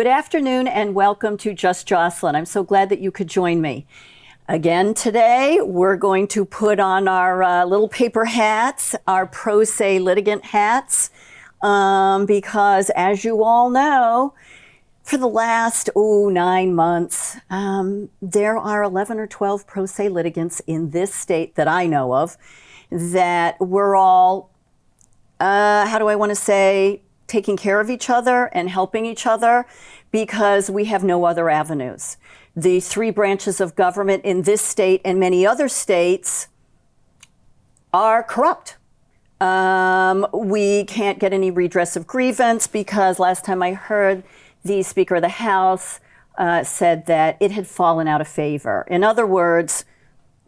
Good afternoon and welcome to Just Jocelyn. I'm so glad that you could join me. Again today, we're going to put on our little paper hats, our pro se litigant hats, because as you all know, for the last 9 months, there are 11 or 12 pro se litigants in this state that I know of that we're all, taking care of each other and helping each other because we have no other avenues. The three branches of government in this state and many other states are corrupt. We can't get any redress of grievance because last time I heard, the Speaker of the House said that it had fallen out of favor. In other words,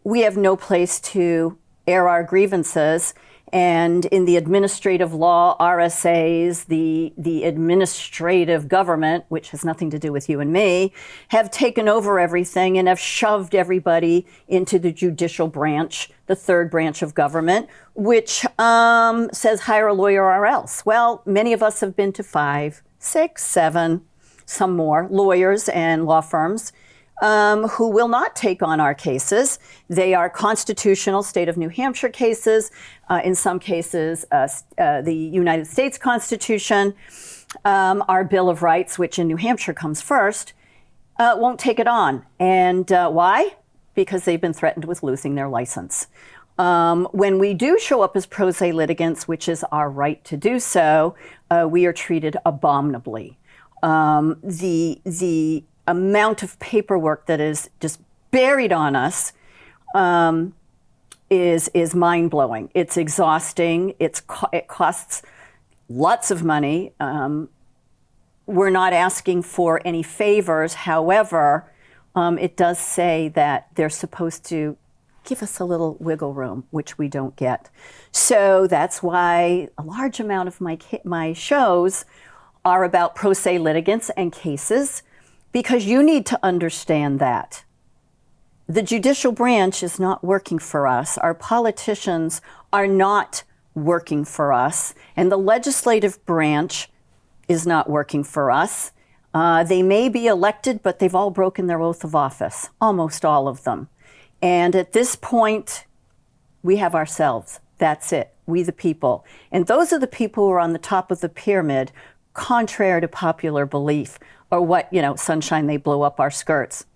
we have no place to air our grievances. And in the administrative law, RSAs, the administrative government, which has nothing to do with you and me, have taken over everything and have shoved everybody into the judicial branch, the third branch of government, which says hire a lawyer or else. Well, many of us have been to 5, 6, 7, some more lawyers and law firms who will not take on our cases. They are constitutional state of New Hampshire cases, in some cases the United States Constitution, our Bill of Rights, which in New Hampshire comes first, won't take it on. And why? Because they've been threatened with losing their license. When we do show up as pro se litigants, which is our right to do so, we are treated abominably. The amount of paperwork that is just buried on us is mind-blowing. It's exhausting. It costs lots of money. We're not asking for any favors. However, it does say that they're supposed to give us a little wiggle room, which we don't get. So that's why a large amount of my shows are about pro se litigants and cases, because you need to understand that the judicial branch is not working for us. Our politicians are not working for us. And the legislative branch is not working for us. They may be elected, but they've all broken their oath of office, almost all of them. And at this point, we have ourselves. That's it. We the people. And those are the people who are on the top of the pyramid, contrary to popular belief, or what, sunshine, they blow up our skirts.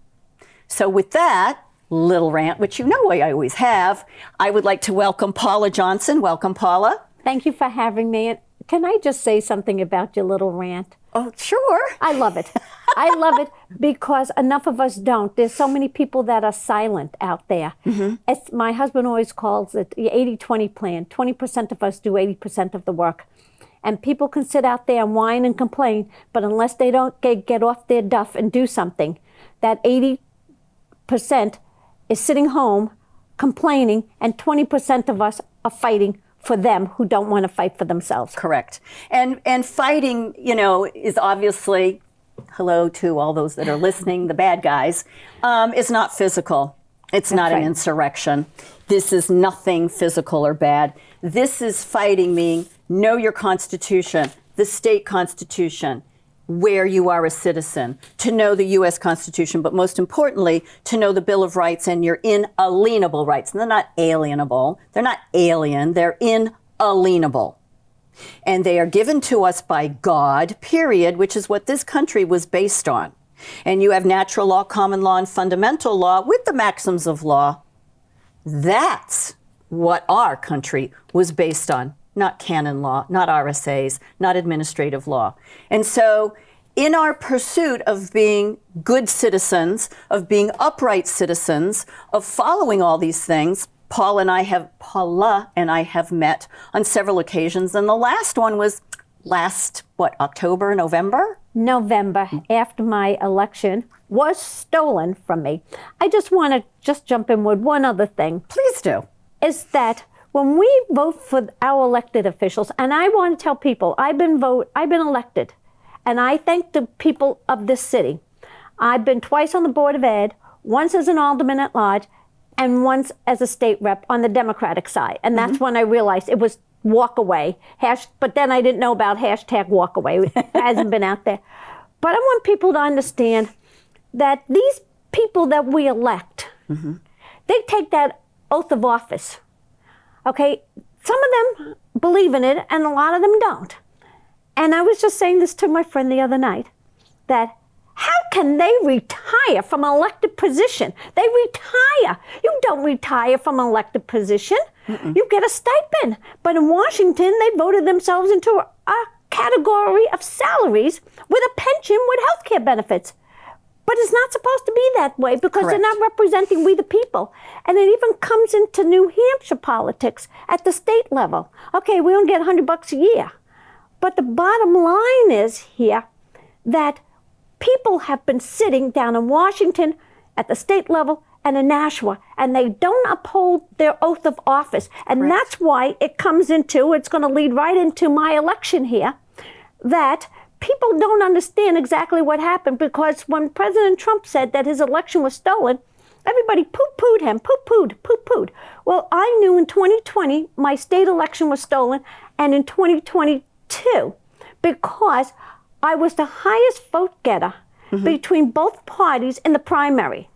So with that little rant, which I always have, I would like to welcome Paula Johnson. Welcome, Paula. Thank you for having me. Can I just say something about your little rant? Oh, sure. I love it. I love it because enough of us don't. There's so many people that are silent out there. Mm-hmm. My husband always calls it the 80-20 plan. 20% of us do 80% of the work. And people can sit out there and whine and complain, but unless they don't get off their duff and do something, that 80% is sitting home complaining, and 20% of us are fighting for them who don't want to fight for themselves. Correct. And fighting, is obviously, hello to all those that are listening, the bad guys, is not physical. It's That's not right. An insurrection. This is nothing physical or bad. This is fighting, meaning know your Constitution, the state Constitution, where you are a citizen, to know the U.S. Constitution, but most importantly, to know the Bill of Rights and your inalienable rights. And they're not alienable. They're not alien. They're inalienable. And they are given to us by God, period, which is what this country was based on. And you have natural law, common law, and fundamental law with the maxims of law. That's what our country was based on. Not canon law, not RSAs, not administrative law. And so in our pursuit of being good citizens, of being upright citizens, of following all these things, Paula and I have met on several occasions. And the last one was October, November? November, after my election was stolen from me. I just want to jump in with one other thing. Please do. Is that when we vote for our elected officials, and I want to tell people, I've been elected, and I thank the people of this city. I've been twice on the Board of Ed, once as an alderman at large, and once as a state rep on the Democratic side. And that's when I realized it was walk away. But then I didn't know about hashtag walk away. It hasn't been out there. But I want people to understand that these people that we elect, they take that oath of office. Okay, some of them believe in it and a lot of them don't. And I was just saying this to my friend the other night, that how can they retire from an elected position? They retire. You don't retire from an elected position. You get a stipend. But in Washington, they voted themselves into a category of salaries with a pension with health care benefits. But it's not supposed to be that way because they're not representing we the people. And it even comes into New Hampshire politics at the state level. Okay, we only get $100 a year. But the bottom line is here that people have been sitting down in Washington at the state level and in Nashua, and they don't uphold their oath of office. And that's why it comes into, it's going to lead right into my election here, that people don't understand exactly what happened, because when President Trump said that his election was stolen, everybody poo-pooed him, poo-pooed. Well, I knew in 2020 my state election was stolen, and in 2022, because I was the highest vote getter between both parties in the primary.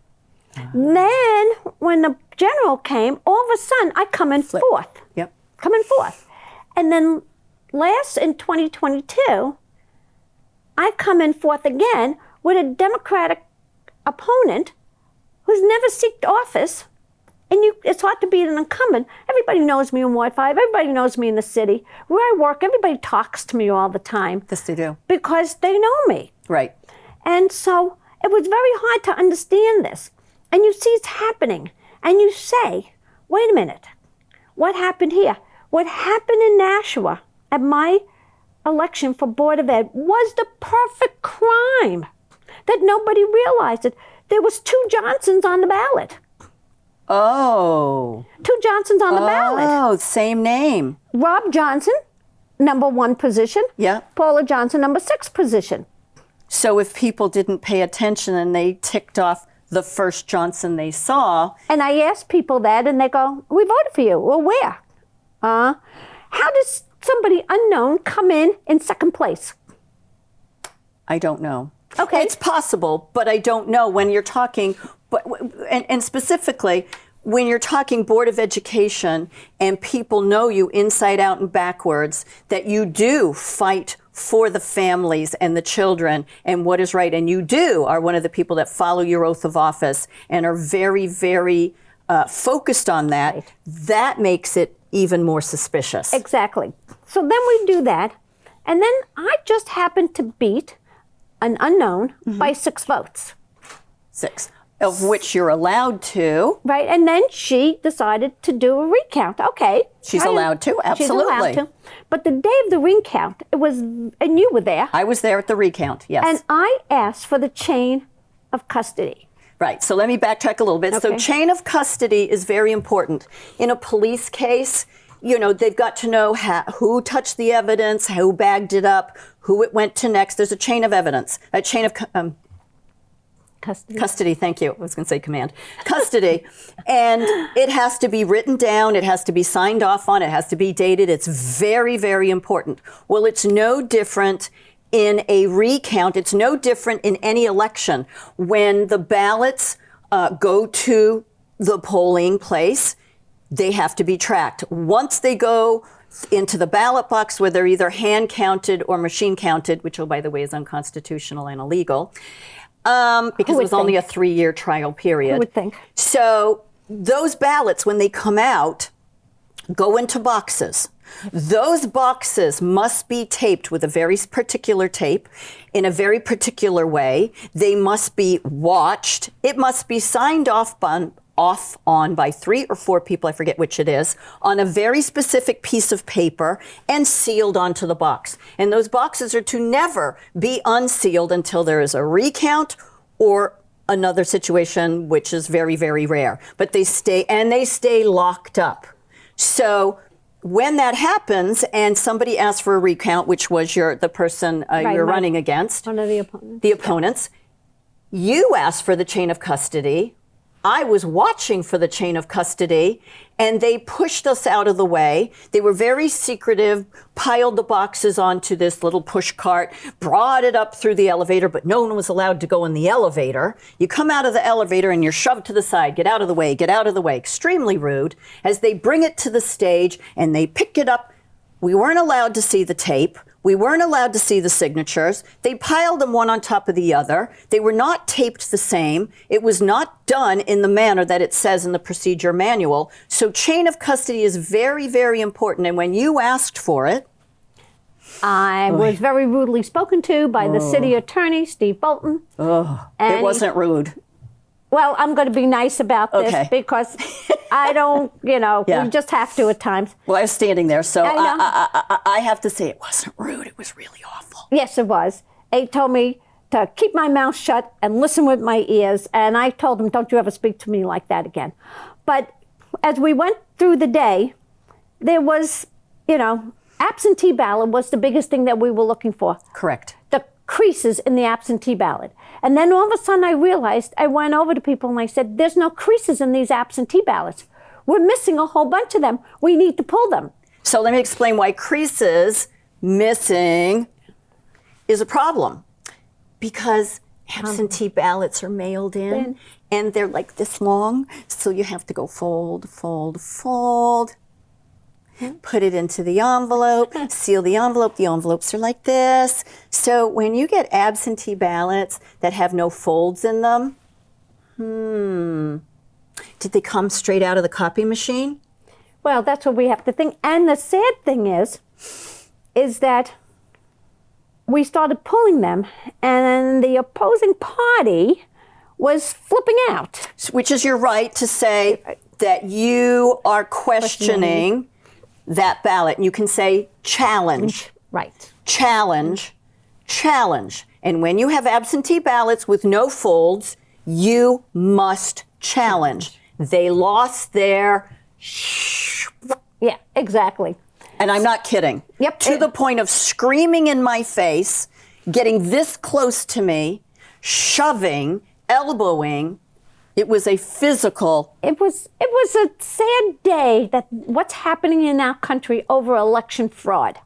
Then, when the general came, all of a sudden, I come in fourth. Come in fourth. And then in 2022, I come in fourth again with a Democratic opponent who's never seeked office. And it's hard to beat an incumbent. Everybody knows me in Ward 5. Everybody knows me in the city. Where I work, everybody talks to me all the time. Yes, they do. Because they know me. Right. And so it was very hard to understand this. And you see it's happening. And you say, wait a minute. What happened here? What happened in Nashua at my election for Board of Ed was the perfect crime that nobody realized it. There was 2 Johnsons on the ballot. Oh. 2 Johnsons on the ballot. Oh, same name. Rob Johnson, number 1 position. Yeah. Paula Johnson, number 6 position. So if people didn't pay attention and they ticked off the first Johnson they saw. And I asked people that and they go, we voted for you. Well, where? How does somebody unknown come in 2nd place? I don't know. Okay. It's possible, but I don't know when you're talking, and specifically, when you're talking Board of Education and people know you inside out and backwards, that you do fight for the families and the children and what is right. And you are one of the people that follow your oath of office and are very, very focused on that. Right. That makes it even more suspicious. Exactly. So then we do that. And then I just happened to beat an unknown by 6 votes. 6. Of which you're allowed to. Right, and then she decided to do a recount. Okay. She's allowed to, absolutely. She's allowed to. But the day of the recount, it was, and you were there. I was there at the recount, yes. And I asked for the chain of custody. Right, so let me backtrack a little bit. Okay. So chain of custody is very important. In a police case, you know, they've got to know who touched the evidence, who bagged it up, who it went to next. There's a chain of evidence, a chain of custody, thank you. I was going to say command. Custody. And it has to be written down. It has to be signed off on. It has to be dated. It's very, very important. Well, it's no different in a recount. It's no different in any election. When the ballots go to the polling place, they have to be tracked. Once they go into the ballot box, where they're either hand counted or machine counted, which, oh, by the way, is unconstitutional and illegal, because it was only a 3-year trial period. Who would think? So those ballots, when they come out, go into boxes. Those boxes must be taped with a very particular tape in a very particular way. They must be watched. It must be signed off on by 3 or 4 people, I forget which it is, on a very specific piece of paper and sealed onto the box. And those boxes are to never be unsealed until there is a recount or another situation, which is very, very rare. But they stay locked up. So when that happens and somebody asks for a recount, which was the person you're running against, one of the opponents. The opponents, you ask for the chain of custody. I was watching for the chain of custody, and they pushed us out of the way. They were very secretive, piled the boxes onto this little push cart, brought it up through the elevator, but no one was allowed to go in the elevator. You come out of the elevator and you're shoved to the side. Get out of the way, get out of the way. Extremely rude. As they bring it to the stage and they pick it up, we weren't allowed to see the tape. We weren't allowed to see the signatures. They piled them one on top of the other. They were not taped the same. It was not done in the manner that it says in the procedure manual. So chain of custody is very, very important. And when you asked for it, I was very rudely spoken to by the city attorney, Steve Bolton. It wasn't rude. Well, I'm going to be nice about this because I don't, we just have to at times. Well, I was standing there, so I have to say it wasn't rude. It was really awful. Yes, it was. He told me to keep my mouth shut and listen with my ears, and I told him, don't you ever speak to me like that again. But as we went through the day, there was, absentee ballot was the biggest thing that we were looking for. Correct. The creases in the absentee ballot. And then all of a sudden I realized, I went over to people and I said, there's no creases in these absentee ballots. We're missing a whole bunch of them. We need to pull them. So let me explain why creases missing is a problem. Because absentee ballots are mailed in and they're like this long. So you have to go fold, fold, fold. Put it into the envelope, seal the envelope. The envelopes are like this. So when you get absentee ballots that have no folds in them, did they come straight out of the copy machine? Well, that's what we have to think. And the sad thing is that we started pulling them and the opposing party was flipping out. Which is your right to say that you are questioning that ballot. And you can say challenge. Right. Challenge. Challenge. And when you have absentee ballots with no folds, you must challenge. They lost their... Yeah, exactly. And I'm not kidding. Yep. To the point of screaming in my face, getting this close to me, shoving, elbowing. It was a physical. It was a sad day that what's happening in our country over election fraud.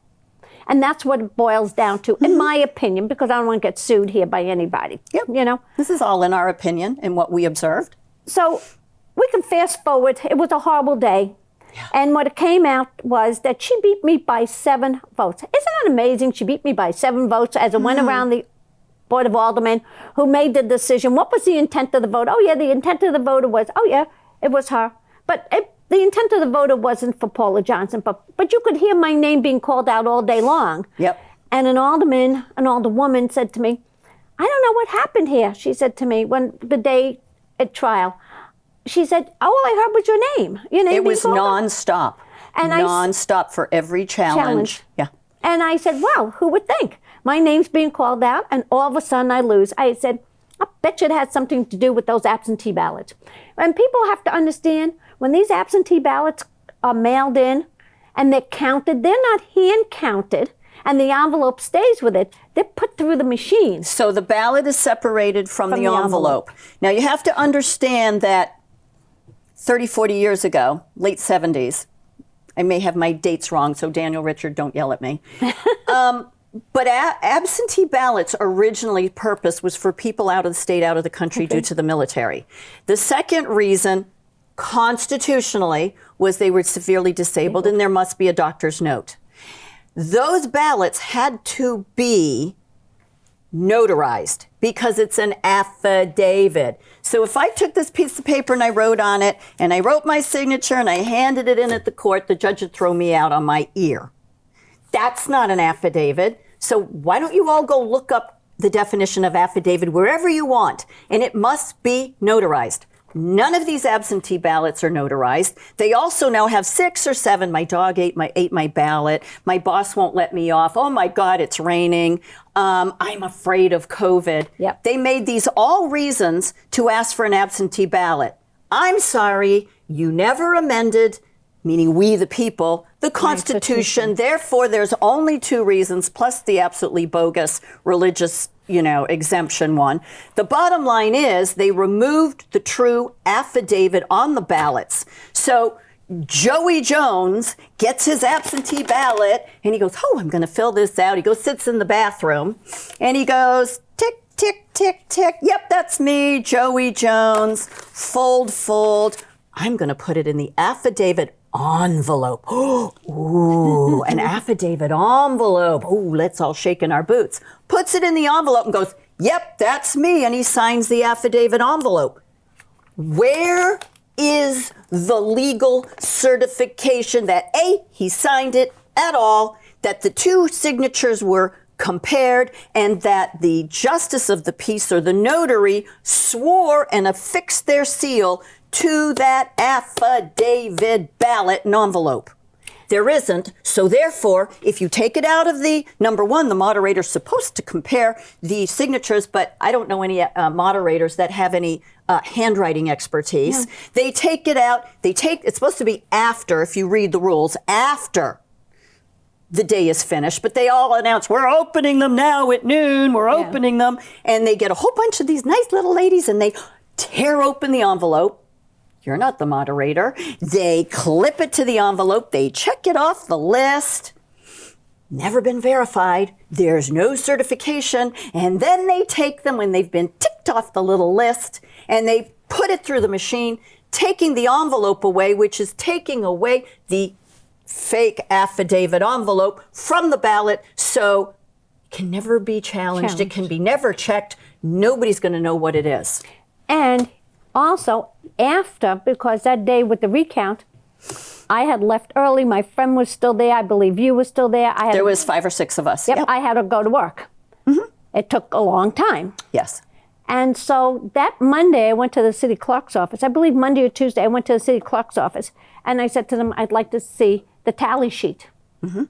And that's what it boils down to, in my opinion, because I don't want to get sued here by anybody. Yep. This is all in our opinion and what we observed. So we can fast forward. It was a horrible day. Yeah. And what it came out was that she beat me by 7 votes. Isn't that amazing? She beat me by 7 votes as it went around the Board of Aldermen who made the decision. What was the intent of the vote? Oh, yeah, the intent of the voter was, it was her. But the intent of the voter wasn't for Paula Johnson, but you could hear my name being called out all day long. Yep. And an alderwoman said to me, I don't know what happened here, she said to me, when the day at trial. She said, all I heard was your name. Your name it was being called nonstop. And nonstop for every challenge. Yeah. And I said, well, who would think? My name's being called out, and all of a sudden I lose. I said, I bet you it had something to do with those absentee ballots. And people have to understand, when these absentee ballots are mailed in and they're counted, they're not hand counted, and the envelope stays with it. They're put through the machine. So the ballot is separated from the envelope. Now you have to understand that 30, 40 years ago, late 70s, I may have my dates wrong, so Daniel Richard, don't yell at me. But absentee ballots originally purpose was for people out of the state, out of the country due to the military. The second reason, constitutionally, was they were severely disabled and there must be a doctor's note. Those ballots had to be notarized because it's an affidavit. So if I took this piece of paper and I wrote on it and I wrote my signature and I handed it in at the court, the judge would throw me out on my ear. That's not an affidavit. So why don't you all go look up the definition of affidavit wherever you want, and it must be notarized. None of these absentee ballots are notarized. They also now have 6 or 7. My dog ate my ballot. My boss won't let me off. Oh my God, it's raining. I'm afraid of COVID. Yep. They made these all reasons to ask for an absentee ballot. I'm sorry, you never amended, meaning we the people, the Constitution. Therefore, there's only 2 reasons, plus the absolutely bogus religious exemption one. The bottom line is they removed the true affidavit on the ballots. So Joey Jones gets his absentee ballot and he goes, oh, I'm going to fill this out. He goes, sits in the bathroom and he goes, tick, tick, tick, tick. Yep, that's me, Joey Jones. Fold. I'm going to put it in the affidavit envelope. Ooh, an affidavit envelope. Ooh, let's all shake in our boots. Puts it in the envelope and goes, yep, that's me. And he signs the affidavit envelope. Where is the legal certification that A, he signed it at all, that the two signatures were compared, and that the justice of the peace or the notary swore and affixed their seal to that affidavit ballot and envelope? There isn't. So therefore, if you take it out of the, number one, the moderator's supposed to compare the signatures, but I don't know any moderators that have any handwriting expertise. Yeah. They take it out. It's supposed to be after, if you read the rules, after the day is finished, but they all announce, we're opening them now at noon, we're opening them. And they get a whole bunch of these nice little ladies and they tear open the envelope. You're not the moderator. They clip it to the envelope. They check it off the list. Never been verified. There's no certification. And then they take them when they've been ticked off the little list and they put it through the machine, taking the envelope away, which is taking away the fake affidavit envelope from the ballot. So it can never be challenged. It can be never checked. Nobody's going to know what it is. And also, after, because that day with the recount, I had left early. My friend was still there. I believe you were still there. There was 5 or 6 of us. Yep. I had to go to work. Mm-hmm. It took a long time. Yes. And so that Monday, I went to the city clerk's office. I believe Monday or Tuesday, I went to the city clerk's office. And I said to them, I'd like to see the tally sheet. Mm-hmm.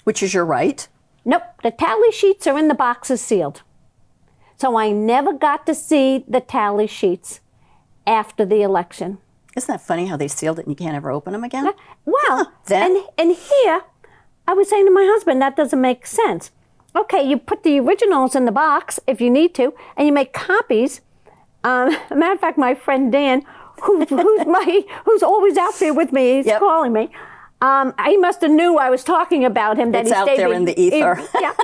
Which is your right. Nope. The tally sheets are in the boxes sealed. So I never got to see the tally sheets after the election. Isn't that funny how they sealed it and you can't ever open them again? Well, and here, I was saying to my husband, that doesn't make sense. Okay, you put the originals in the box if you need to, and you make copies. As a matter of fact, my friend Dan, who's always out there with me, he's calling me. He must have knew I was talking about him. That it's out there in the ether. Yeah,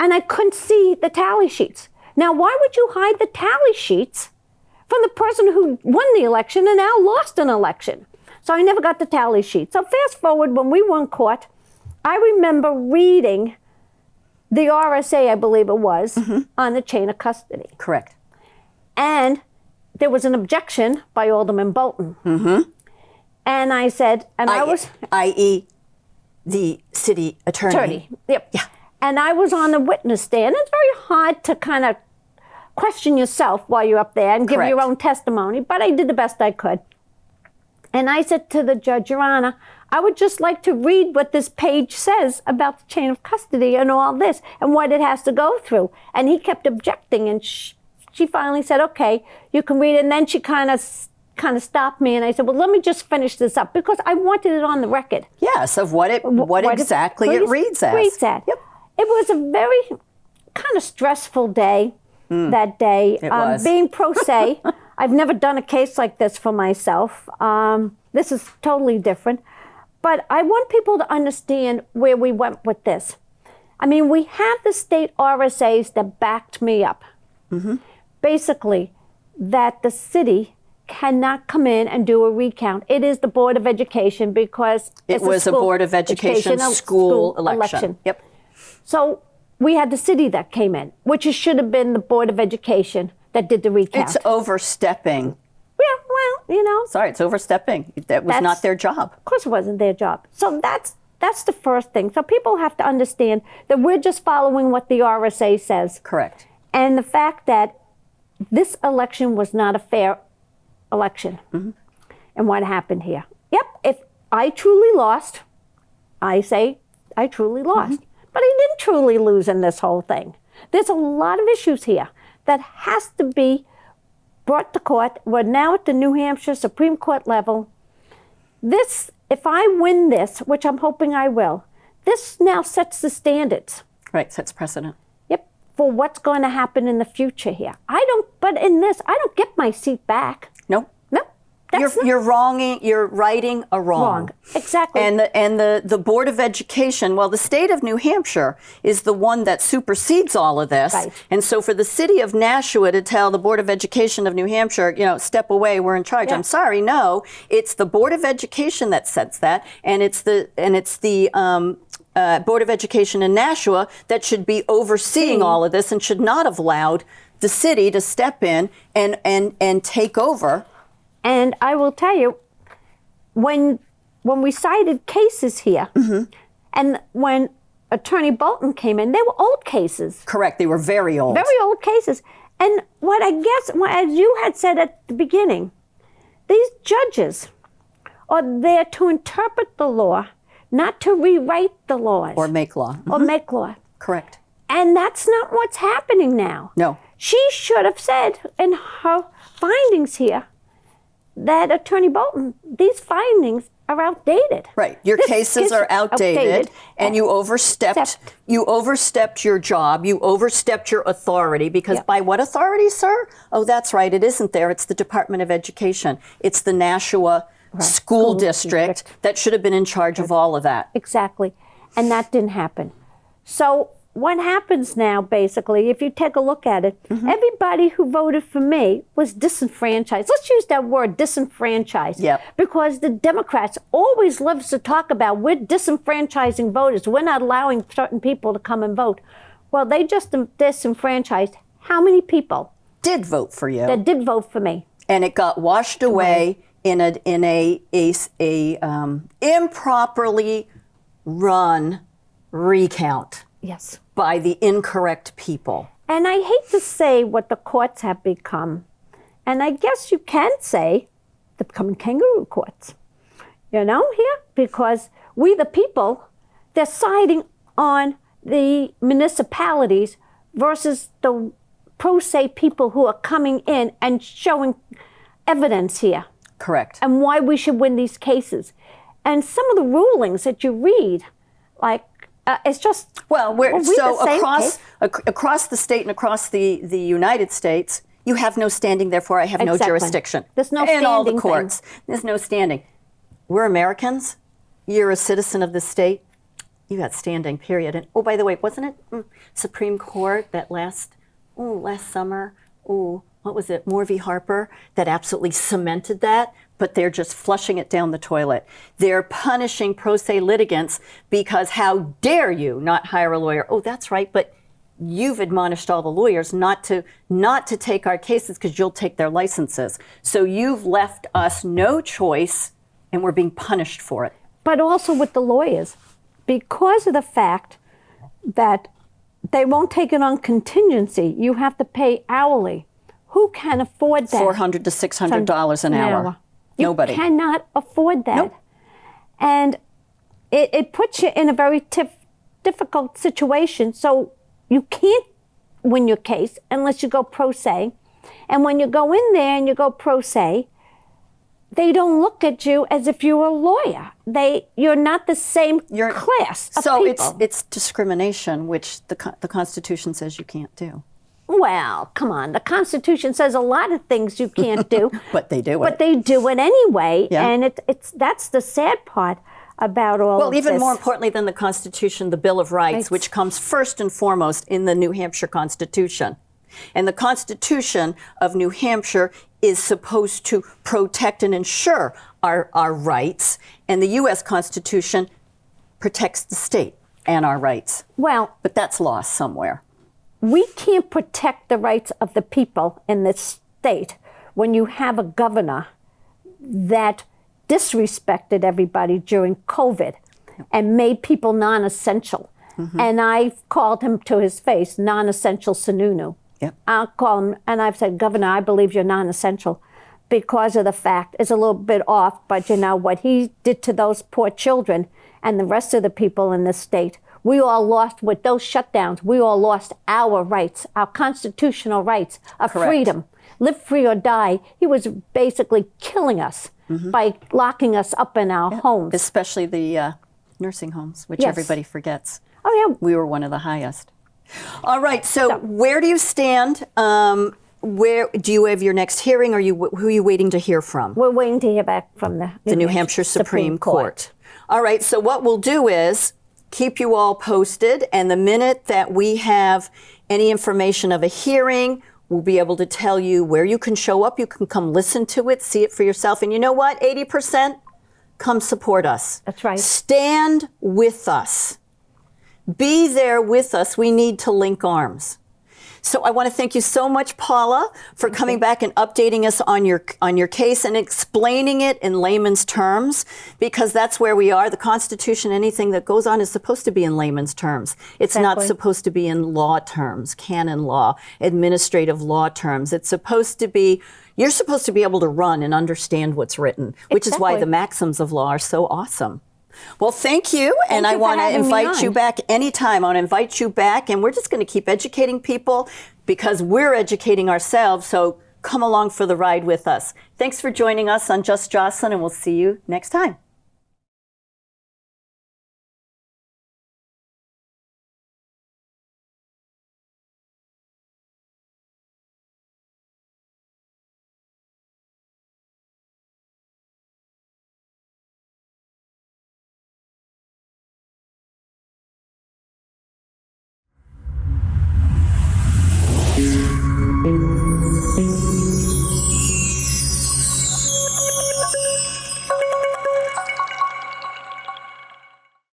and I couldn't see the tally sheets. Now, why would you hide the tally sheets from the person who won the election and now lost an election? So I never got the tally sheet. So fast forward, when we were in court, I remember reading the RSA, I believe it was, on the chain of custody. Correct. And there was an objection by Alderman Bolton. Mm-hmm. And I said, i.e. the city attorney. Yep. Yeah. And I was on the witness stand. It's very hard to kind of question yourself while you're up there and give your own testimony, but I did the best I could. And I said to the judge, Your Honor, I would just like to read what this page says about the chain of custody and all this and what it has to go through. And he kept objecting, and she finally said, okay, you can read it. And then she kind of stopped me, and I said, well, let me just finish this up, because I wanted it on the record. Yes, of what exactly it reads as. Yep. It was a very kind of stressful day. That day. It was. Being pro se, I've never done a case like this for myself. This is totally different. But I want people to understand where we went with this. I mean, we have the state RSAs that backed me up. Mm-hmm. Basically, that the city cannot come in and do a recount. It is the Board of Education, because it was a Board of Education school election. Yep. So we had the city that came in, which should have been the Board of Education that did the recount. It's overstepping. Yeah, well, Sorry, it's overstepping. That was not their job. Of course it wasn't their job. So that's the first thing. So people have to understand that we're just following what the RSA says. Correct. And the fact that this election was not a fair election. Mm-hmm. And what happened here. Yep, if I truly lost, I say I truly lost. Mm-hmm. But I didn't truly lose in this whole thing. There's a lot of issues here that has to be brought to court. We're now at the New Hampshire Supreme Court level. This, if I win this, which I'm hoping I will, this now sets the standards. Right, sets precedent. Yep, for what's going to happen in the future here. But in this, I don't get my seat back. Nope. No. You're wronging. You're righting a wrong. Exactly. And the Board of Education. Well, the state of New Hampshire is the one that supersedes all of this. Right. And so, for the city of Nashua to tell the Board of Education of New Hampshire, step away, we're in charge. Yeah. I'm sorry, no. It's the Board of Education that sets that, and it's the Board of Education in Nashua that should be overseeing all of this and should not have allowed the city to step in and take over. And I will tell you, when we cited cases here, and when Attorney Bolton came in, they were old cases. Correct. They were very old. Very old cases. And what I guess, as you had said at the beginning, these judges are there to interpret the law, not to rewrite the laws. Or make law. Or make law. Correct. And that's not what's happening now. No. She should have said in her findings here that Attorney Bolton, these findings are outdated. Right. Your cases are outdated and you overstepped your job. You overstepped your authority because by what authority, sir? Oh, that's right. It isn't there. It's the Department of Education. It's the Nashua School District that should have been in charge of all of that. Exactly. And that didn't happen. So what happens now, basically, if you take a look at it, everybody who voted for me was disenfranchised. Let's use that word, disenfranchised. Yep. Because the Democrats always love to talk about we're disenfranchising voters. We're not allowing certain people to come and vote. Well, they just disenfranchised how many people Did vote for you. that did vote for me? And it got washed away in a improperly run recount. Yes. By the incorrect people. And I hate to say what the courts have become. And I guess you can say they're becoming kangaroo courts. Here? Because we, the people, they're siding on the municipalities versus the pro se people who are coming in and showing evidence here. Correct. And why we should win these cases. And some of the rulings that you read, like, it's just across the state and across the United States, you have no standing. Therefore, I have no jurisdiction. There's no in all the standing courts. There's no standing. We're Americans. You're a citizen of the state. You got standing. Period. And oh, by the way, wasn't it Supreme Court that last summer? What was it? Moore v. Harper that absolutely cemented that. But they're just flushing it down the toilet. They're punishing pro se litigants because how dare you not hire a lawyer? Oh, that's right, but you've admonished all the lawyers not to take our cases because you'll take their licenses. So you've left us no choice, and we're being punished for it. But also with the lawyers, because of the fact that they won't take it on contingency, you have to pay hourly. Who can afford that? $400 to $600 an hour. Nobody. You cannot afford that. Nope. And it puts you in a very difficult situation. So you can't win your case unless you go pro se. And when you go in there and you go pro se, they don't look at you as if you were a lawyer. You're not the same class of people. So it's discrimination, which the Constitution says you can't do. Well, come on. The Constitution says a lot of things you can't do. But they do it. But they do it anyway. Yeah. And that's the sad part about all of this. Well, even more importantly than the Constitution, the Bill of Rights, which comes first and foremost in the New Hampshire Constitution. And the Constitution of New Hampshire is supposed to protect and ensure our rights. And the U.S. Constitution protects the state and our rights. Well, but that's lost somewhere. We can't protect the rights of the people in this state when you have a governor that disrespected everybody during COVID and made people non-essential. And I've called him to his face, non-essential Sununu. Yep. I'll call him and I've said, Governor, I believe you're non-essential because of the fact it's a little bit off, but what he did to those poor children and the rest of the people in this state. We all lost with those shutdowns. We all lost our rights, our constitutional rights of freedom. Live free or die. He was basically killing us by locking us up in our homes. Especially the nursing homes, which everybody forgets. Oh, yeah. We were one of the highest. All right. So where do you stand? Where do you have your next hearing? Who are you waiting to hear from? We're waiting to hear back from the New Hampshire Supreme Court. All right. So what we'll do is keep you all posted, and the minute that we have any information of a hearing, we'll be able to tell you where you can show up. You can come listen to it, see it for yourself. And you know what? 80%, come support us. That's right. Stand with us. Be there with us. We need to link arms. So I want to thank you so much, Paula, for coming back and updating us on your case and explaining it in layman's terms, because that's where we are. The Constitution, anything that goes on is supposed to be in layman's terms. It's not supposed to be in law terms, canon law, administrative law terms. It's supposed to be, you're supposed to be able to run and understand what's written, which is why the maxims of law are so awesome. Well, thank you. And I want to invite you back anytime. I want to invite you back. And we're just going to keep educating people because we're educating ourselves. So come along for the ride with us. Thanks for joining us on Just Jocelyn, and we'll see you next time.